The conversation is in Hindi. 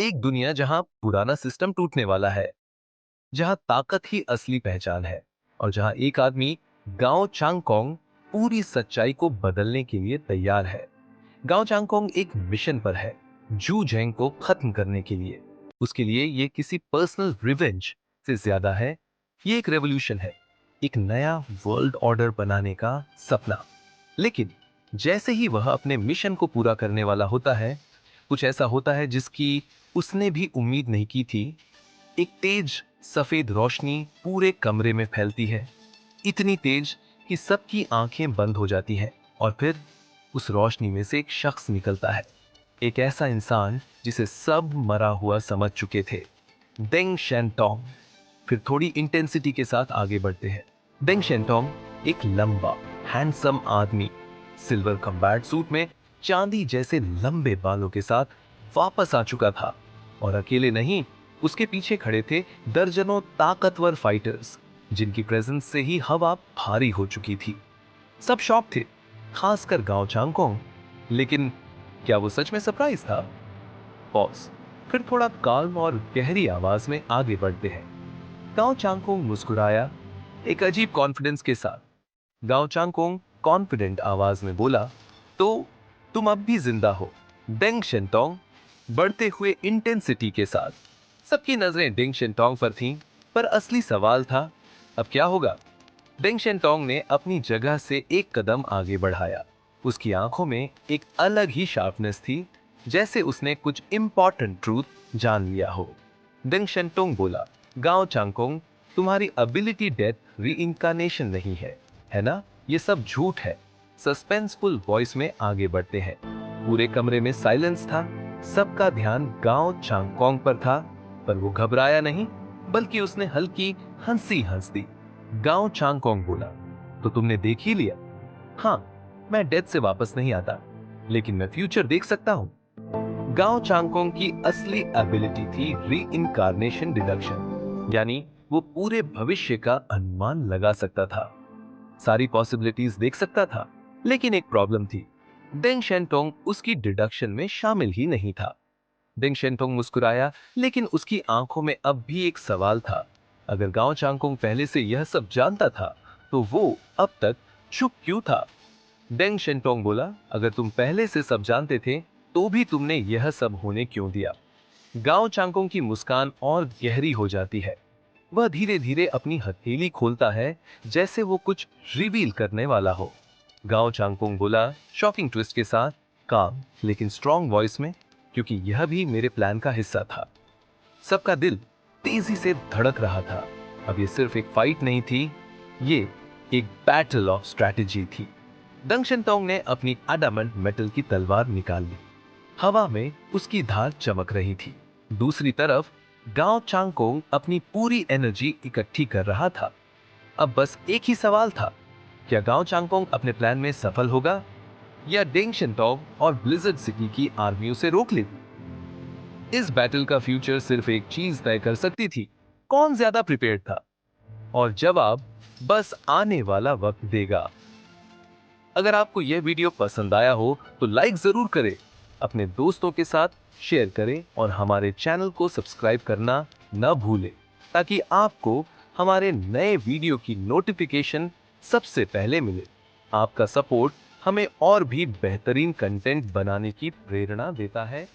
एक दुनिया जहां पुराना सिस्टम टूटने वाला है, जहां ताकत ही असली पहचान है और जहां एक आदमी गाओ चांगकोंग पूरी सच्चाई को बदलने के लिए तैयार है। गाओ चांगकोंग एक मिशन पर है, जू झेंग को खत्म करने के लिए। उसके लिए ये किसी पर्सनल रिवेंज से ज्यादा है। ये एक रेवोल्यूशन है, एक नया वर्ल्ड ऑर्डर बनाने का सपना। लेकिन जैसे ही वह अपने मिशन को पूरा करने वाला होता है, कुछ ऐसा होता है जिसकी उसने भी उम्मीद नहीं की थी। एक तेज सफेद रोशनी पूरे कमरे में फैलती है, इतनी तेज कि सबकी आंखें बंद हो जाती हैं। और फिर उस रोशनी में से एक शख्स निकलता है, एक ऐसा इंसान जिसे सब मरा हुआ समझ चुके थे, डेंग शेंटोंग। फिर थोड़ी इंटेंसिटी के साथ आगे बढ़ते हैं। डेंग शेंटोंग एक लंबा हैंडसम आदमी, सिल्वर कम्बैट सूट में चांदी जैसे लंबे बालों के साथ वापस आ चुका था। और अकेले नहीं, उसके पीछे खड़े थे दर्जनों ताकतवर फाइटर्स, जिनकी प्रेजेंस से ही हवा भारी हो चुकी थी। सब शॉक थे, खासकर गांव चांगकोंग। लेकिन क्या वो सच में सरप्राइज था? पॉज। फिर थोड़ा काल्म और गहरी आवाज में आगे बढ़ते हैं। गांव चांगकोंग मुस्कुराया, एक अजीब कॉन्फिडेंस के साथ। गांव चांगकोंग कॉन्फिडेंट आवाज में बोला, तो तुम अब भी जिंदा हो? डेंग शेंटोंग बढ़ते हुए इंटेंसिटी के साथ। सबकी नजरें डेंग शेंटोंग पर थीं, पर असली सवाल था, अब क्या होगा? डेंग शेंटोंग ने अपनी जगह से एक कदम आगे बढ़ाया। उसकी आंखों में एक अलग ही शार्पनेस थी, जैसे उसने कुछ इंपॉर्टेंट ट्रूथ जान लिया हो। डेंग शेंटोंग बोला, गांव चांगकोंग, तुम्हारी एबिलिटी डेथ री है ना? ये सब झूठ है। सस्पेंसफुल वॉइस में आगे बढ़ते हैं। पूरे कमरे में साइलेंस था, सबका ध्यान गांव चांगकोंग पर था। पर वो घबराया नहीं, बल्कि उसने हल्की हंसी हंस दी। गांव चांगकोंग बोला, तो तुमने देख ही लिया? हाँ, मैं डेथ से वापस नहीं आता, लेकिन मैं फ्यूचर देख सकता हूँ। गांव चांगकोंग की असली एबिलिटी थी री इनकारनेशन डिडक्शन, यानी वो पूरे भविष्य का अनुमान लगा सकता था, सारी पॉसिबिलिटीज देख सकता था। लेकिन एक प्रॉब्लम थी, डेंग शेंटोंग उसकी डिडक्शन में शामिल ही नहीं था। डेंग शेंटोंग मुस्कुराया, लेकिन उसकी आंखों में अब भी एक सवाल था। अगर गांव चांगकोंग पहले से यह सब जानता था, तो वो अब तक चुप क्यों था? डेंग शेंटोंग बोला, अगर तुम पहले से सब जानते थे, तो भी तुमने यह सब होने क्यों दिया? गांव चांगकोंग की मुस्कान और गहरी हो जाती है। वह धीरे धीरे अपनी हथेली खोलता है, जैसे वो कुछ रिवील करने वाला हो। गांव चांगकोंग बोला, शॉकिंग ट्विस्ट के साथ, काम लेकिन स्ट्रॉन्ग वॉइस में, क्योंकि यह भी मेरे प्लान का हिस्सा था। सबका दिल तेजी से धड़क रहा था। अब ये सिर्फ एक फाइट नहीं थी, ये एक बैटल ऑफ स्ट्रैटेजी थी। दंग शिनतोंग ने अपनी अडामंट मेटल की तलवार निकाल ली। हवा में उसकी धार चमक रही थी। दूसरी तरफ गांव चांगकोंग अपनी पूरी एनर्जी इकट्ठी कर रहा था। अब बस एक ही सवाल था, क्या गांव चांगकोंग अपने प्लान में सफल होगा, या डेंग शिनतोंग और ब्लिज़र्ड सिटी की आर्मी उसे रोक लेगी? इस बैटल का फ्यूचर सिर्फ एक चीज तय कर सकती थी, कौन ज्यादा प्रिपेयर्ड था। और जवाब बस आने वाला वक्त देगा। अगर आपको यह वीडियो पसंद आया हो तो लाइक जरूर करें, अपने दोस्तों के साथ शेयर करें और हमारे चैनल को सब्सक्राइब करना न भूलें, ताकि आपको हमारे नए वीडियो की नोटिफिकेशन सबसे पहले मिले। आपका सपोर्ट हमें और भी बेहतरीन कंटेंट बनाने की प्रेरणा देता है।